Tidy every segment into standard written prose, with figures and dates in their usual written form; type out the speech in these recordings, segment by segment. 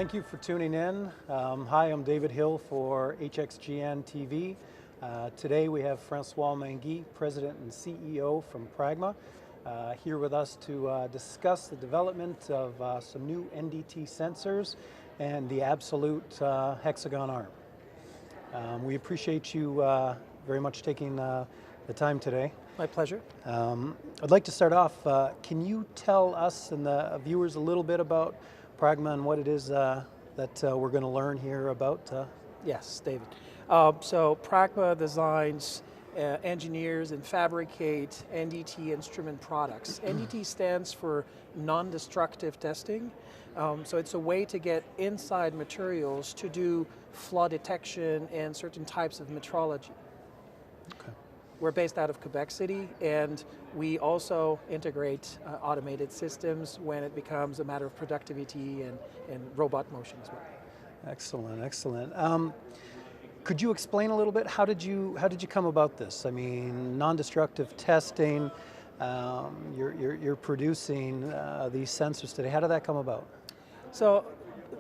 Thank you for tuning in. Hi, I'm David Hill for HXGN TV. Today we have Francois Mainguy, President and CEO from Pragma, here with us to discuss the development of some new NDT sensors and the Absolute hexagon arm. We appreciate you very much taking the time today. My pleasure. I'd like to start off, can you tell us and the viewers a little bit about Pragma and what it is that we're going to learn here about? Yes, David. So Pragma designs, engineers, and fabricate NDT instrument products. NDT stands for non-destructive testing. So it's a way to get inside materials to do flaw detection and certain types of metrology. Okay. We're based out of Quebec City, and we also integrate automated systems when it becomes a matter of productivity and robot motion as well. Excellent, excellent. Could you explain a little bit, how did you come about this? I mean, non-destructive testing, you're producing these sensors today. How did that come about? So,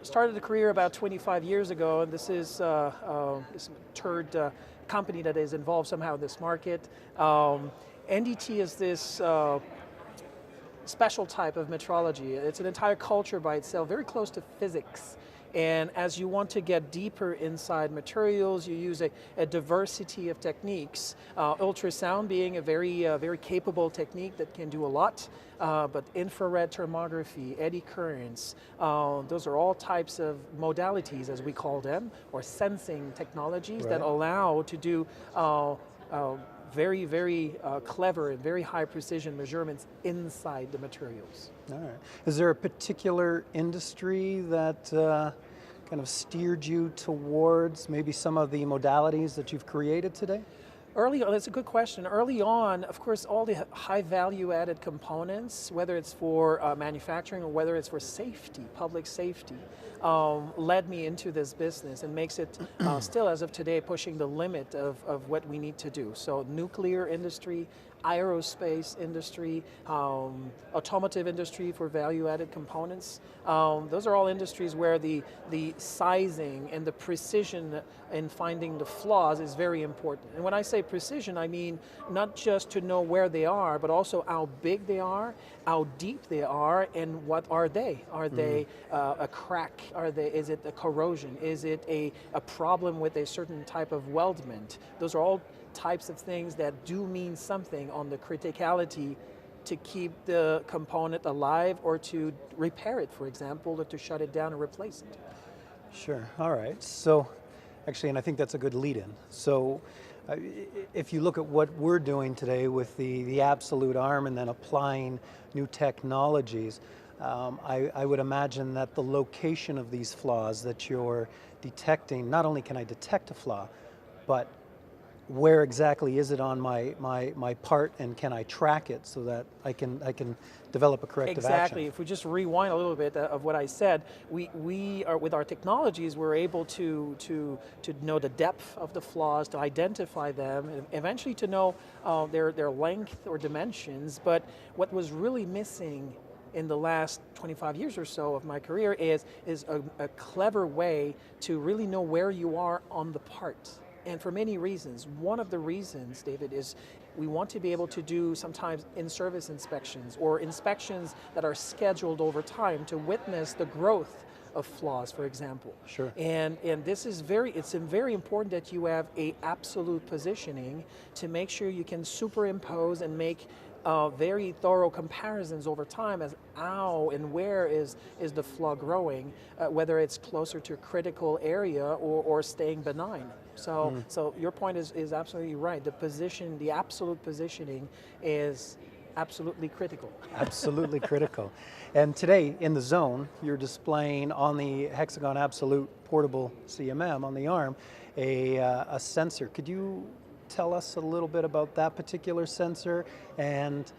started a career about 25 years ago, and this is this third company that is involved somehow in this market. NDT is this special type of metrology. It's an entire culture by itself, very close to physics. And as you want to get deeper inside materials, you use a diversity of techniques. Ultrasound being a very capable technique that can do a lot, but infrared thermography, eddy currents, those are all types of modalities, as we call them, or sensing technologies that allow to do very clever and very high precision measurements inside the materials. All right. Is there a particular industry that kind of steered you towards maybe some of the modalities that you've created today? Early on, that's a good question. Early on, of course, all the high value added components, whether it's for manufacturing or whether it's for safety, public safety, led me into this business and makes it still, as of today, pushing the limit of what we need to do. So nuclear industry, aerospace industry, automotive industry for value-added components. Those are all industries where the sizing and the precision in finding the flaws is very important. And when I say precision, I mean not just to know where they are, but also how big they are, how deep they are, and what are they? Are they a crack? Is it a corrosion? Is it a problem with a certain type of weldment? Those are all types of things that do mean something on the criticality to keep the component alive or to repair it, for example, or to shut it down and replace it. Sure, all right. So, actually, and I think that's a good lead-in. So, if you look at what we're doing today with the Absolute arm and then applying new technologies, I would imagine that the location of these flaws that you're detecting, not only can I detect a flaw, but where exactly is it on my part, and can I track it so that I can develop a corrective action? Exactly. If we just rewind a little bit of what I said, we are, with our technologies, we're able to know the depth of the flaws, to identify them, and eventually to know their length or dimensions. But what was really missing in the last 25 years or so of my career is a clever way to really know where you are on the part. And for many reasons. One of the reasons, David, is we want to be able to do sometimes in-service inspections or inspections that are scheduled over time to witness the growth of flaws, for example. Sure. And this is it's very important that you have a absolute positioning to make sure you can superimpose and make very thorough comparisons over time as how and where is the flaw growing, whether it's closer to a critical area or staying benign. So your point is absolutely right. The absolute positioning is absolutely critical. Absolutely critical. And today in the zone, you're displaying on the Hexagon Absolute portable CMM on the arm a sensor. Could you tell us a little bit about that particular sensor, and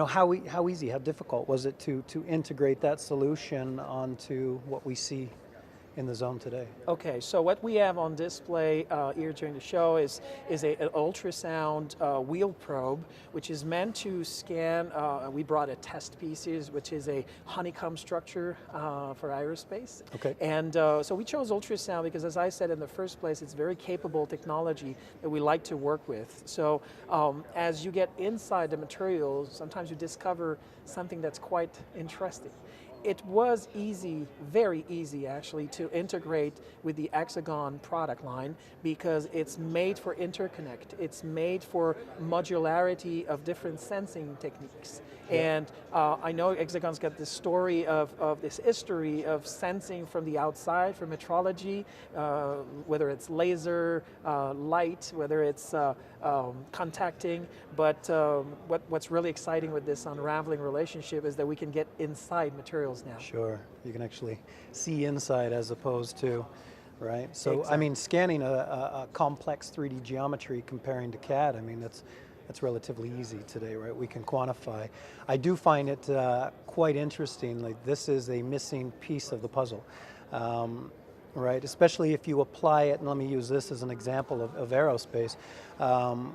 how easy, how difficult was it to integrate that solution onto what we see in the zone today? Okay, so what we have on display here during the show is an ultrasound wheel probe, which is meant to scan. We brought a test pieces, which is a honeycomb structure for aerospace. Okay. And so we chose ultrasound because, as I said in the first place, it's very capable technology that we like to work with. So as you get inside the materials, sometimes you discover something that's quite interesting. It was easy, very easy actually, to integrate with the Hexagon product line because it's made for interconnect. It's made for modularity of different sensing techniques. And I know Hexagon's got this story of this history of sensing from the outside for metrology, whether it's laser, light, whether it's contacting. But what's really exciting with this unraveling relationship is that we can get inside materials now. Sure, you can actually see inside as opposed to, right? So, Exactly. I mean, scanning a complex 3D geometry comparing to CAD, I mean, that's relatively easy today, right? We can quantify. I do find it quite interesting, like this is a missing piece of the puzzle, right? Especially if you apply it, and let me use this as an example of aerospace,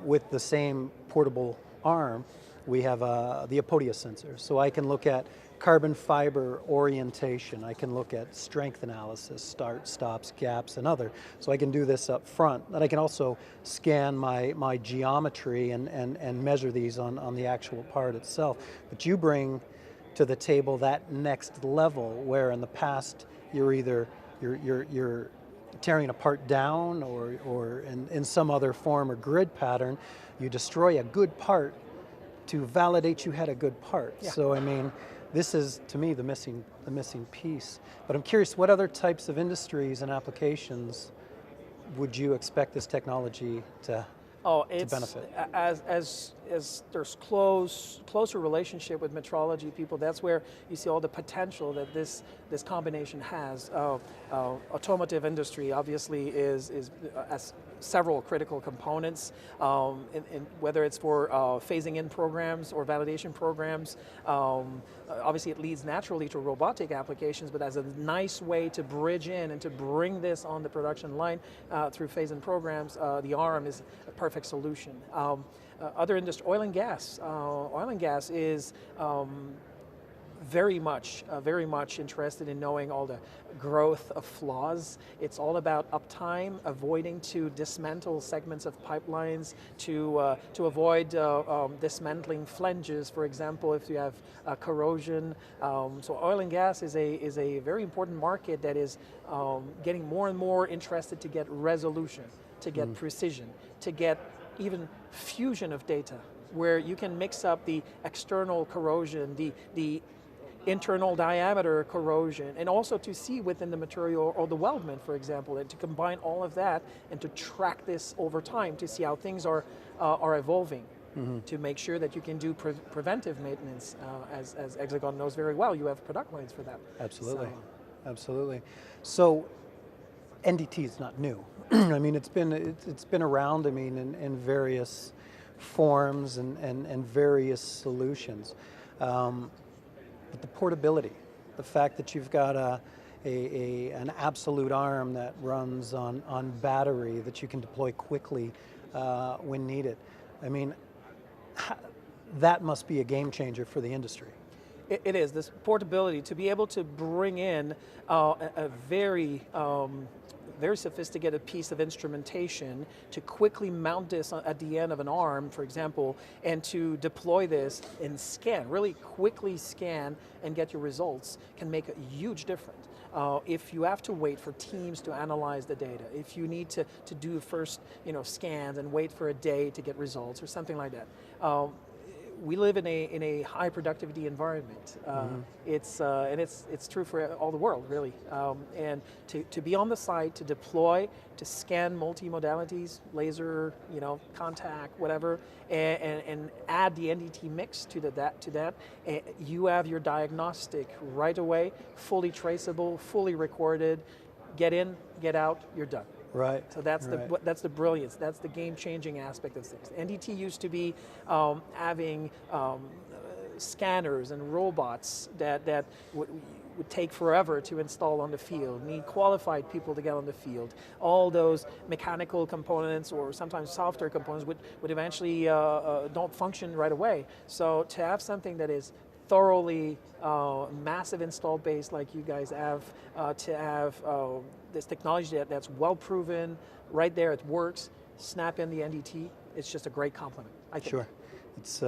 with the same portable arm, we have the Apodia sensor. So I can look at carbon fiber orientation, I can look at strength analysis, start, stops, gaps, and other. So I can do this up front. And I can also scan my geometry and measure these on the actual part itself. But you bring to the table that next level where in the past you're either you're tearing a part down or in some other form or grid pattern, you destroy a good part to validate you had a good part. Yeah. So I mean, this is, to me, the missing piece. But I'm curious, what other types of industries and applications would you expect this technology to benefit? As there's closer relationship with metrology people, that's where you see all the potential that this combination has. Automotive industry obviously has several critical components, whether it's for phasing in programs or validation programs. Obviously it leads naturally to robotic applications, but as a nice way to bridge in and to bring this on the production line through phase-in programs, the ARM is a perfect solution. Other industry, oil and gas. Oil and gas is very much interested in knowing all the growth of flaws. It's all about uptime, avoiding to dismantle segments of pipelines, to avoid dismantling flanges, for example, if you have corrosion. So oil and gas is a very important market that is getting more and more interested to get resolution, to get precision, to get even fusion of data, where you can mix up the external corrosion, the internal diameter corrosion, and also to see within the material or the weldment, for example, and to combine all of that and to track this over time to see how things are evolving. To make sure that you can do preventive maintenance, as Hexagon knows very well. You have product lines for that. Absolutely, So, absolutely. So NDT is not new. I mean, it's been around. I mean, in various forms and various solutions. But the portability, the fact that you've got an absolute arm that runs on battery that you can deploy quickly when needed. I mean, that must be a game changer for the industry. It is, this portability, to be able to bring in a very sophisticated piece of instrumentation to quickly mount this at the end of an arm, for example, and to deploy this and scan, really quickly scan and get your results, can make a huge difference. If you have to wait for teams to analyze the data, if you need to do first scans and wait for a day to get results or something like that. We live in a high productivity environment. It's true for all the world, really. And to be on the site, to deploy, to scan multi-modalities, laser, contact, whatever, and add the NDT mix to that, you have your diagnostic right away, fully traceable, fully recorded. Get in, get out, you're done. Right. So that's the brilliance. That's the game-changing aspect of things. NDT used to be having scanners and robots that would take forever to install on the field, need qualified people to get on the field. All those mechanical components or sometimes software components would eventually don't function right away. So to have something that is thoroughly massive install base like you guys have, to have this technology that's well proven, right there, it works, snap in the NDT, it's just a great compliment, I think. Sure. It's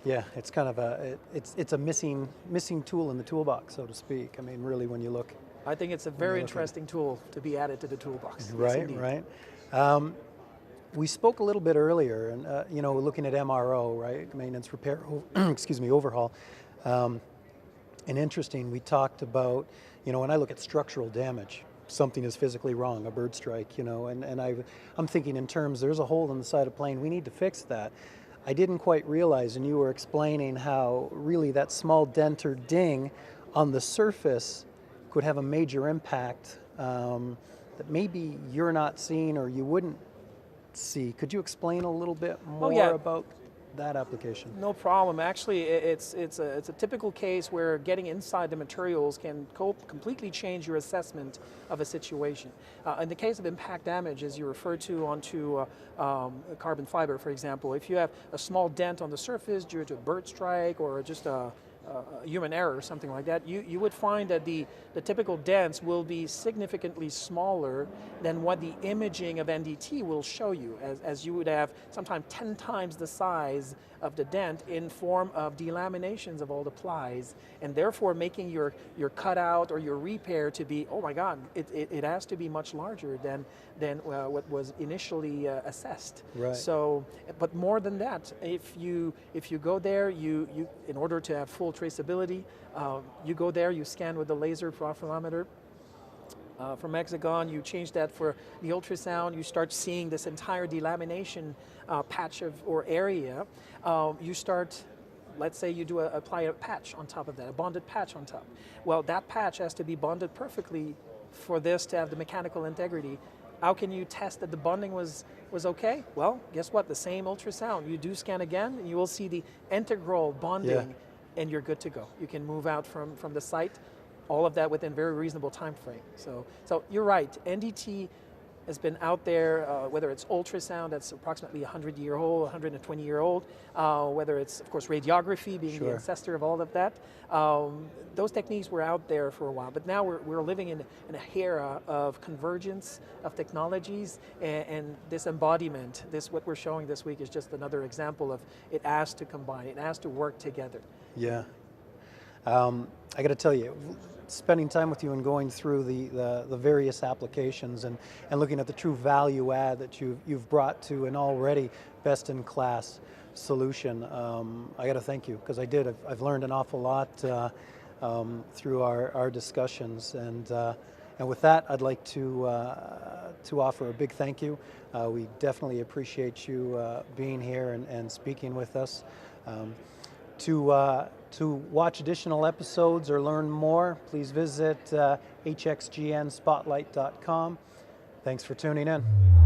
yeah, it's kind of it's a missing tool in the toolbox, so to speak. I mean, really, when you look. I think it's a very interesting tool to be added to the toolbox. Right, yes, right. We spoke a little bit earlier, and you know, looking at MRO, right, maintenance, repair, excuse me, overhaul. And interesting, we talked about, you know, when I look at structural damage, something is physically wrong, a bird strike, you know, and I'm thinking in terms, there's a hole in the side of the plane, we need to fix that. I didn't quite realize, and you were explaining how really that small dent or ding on the surface could have a major impact that maybe you're not seeing or you wouldn't see. Could you explain a little bit more about that application? No problem. Actually, it's a typical case where getting inside the materials can completely change your assessment of a situation. In the case of impact damage, as you referred to onto carbon fiber, for example, if you have a small dent on the surface due to a bird strike or just a human error or something like that, you would find that the typical dents will be significantly smaller than what the imaging of NDT will show you, as you would have sometimes 10 times the size of the dent in form of delaminations of all the plies, and therefore making your cutout or your repair to be, oh my God, it has to be much larger than what was initially assessed. Right. So, but more than that, if you go there, you in order to have full traceability, you go there, you scan with the laser profilometer. From Hexagon, you change that for the ultrasound, you start seeing this entire delamination patch or area. You start, let's say you apply a patch on top of that, a bonded patch on top. Well, that patch has to be bonded perfectly for this to have the mechanical integrity. How can you test that the bonding was okay? Well, guess what? The same ultrasound. You do scan again, and you will see the integral bonding, and you're good to go. You can move out from the site. All of that within very reasonable time frame. So you're right. NDT has been out there, whether it's ultrasound, that's approximately 100-year-old, 120-year-old, whether it's, of course, radiography being the ancestor of all of that. Those techniques were out there for a while, but now we're living in a era of convergence of technologies, and this embodiment, what we're showing this week is just another example of it has to combine, it has to work together. Yeah. I got to tell you, spending time with you and going through the various applications and looking at the true value add that you've brought to an already best-in-class solution, I got to thank you, because I've learned an awful lot through our discussions, and with that, I'd like to offer a big thank you. We definitely appreciate you being here and speaking with us. To watch additional episodes or learn more, please visit hxgnspotlight.com. Thanks for tuning in.